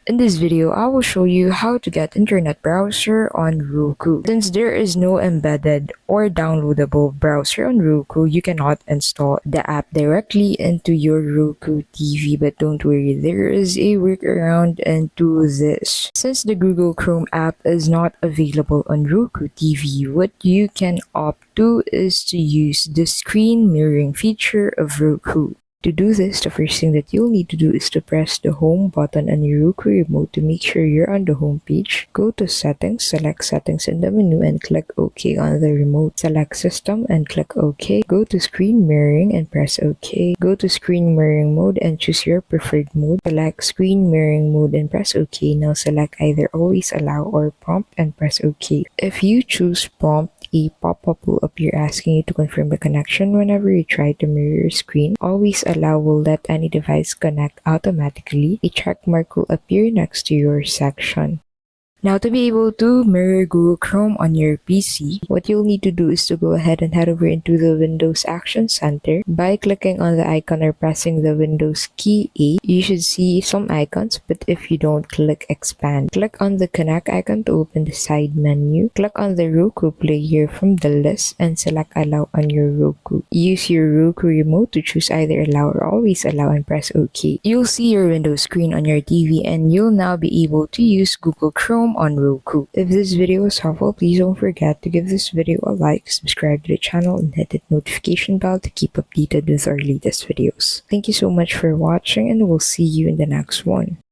In this video, I will show you how to get internet browser on Roku. Since there is no embedded or downloadable browser on Roku, you cannot install the app directly into your Roku TV. But don't worry, there is a workaround into this. Since the Google Chrome app is not available on Roku TV, what you can opt to is to use the screen mirroring feature of Roku. To do this, the first thing that you'll need to do is to press the home button on your Roku remote to make sure you're on the home page. Go to settings, select settings in the menu and click OK on the remote. Select system and click OK. Go to screen mirroring and press OK. Go to screen mirroring mode and choose your preferred mode. Select screen mirroring mode and press OK. Now select either always allow or prompt and press OK. If you choose prompt, a pop-up will appear asking you to confirm the connection whenever you try to mirror your screen. Always allow will let any device connect automatically. A check mark will appear next to your section. Now, to be able to mirror Google Chrome on your PC, what you'll need to do is to go ahead and head over into the Windows Action Center. By clicking on the icon or pressing the Windows key 8, you should see some icons, but if you don't, click Expand. Click on the Connect icon to open the side menu. Click on the Roku player from the list and select Allow on your Roku. Use your Roku remote to choose either Allow or Always Allow and press OK. You'll see your Windows screen on your TV and you'll now be able to use Google Chrome on Roku. If this video was helpful, please don't forget to give this video a like, subscribe to the channel, and hit the notification bell to keep updated with our latest videos. Thank you so much for watching and we'll see you in the next one.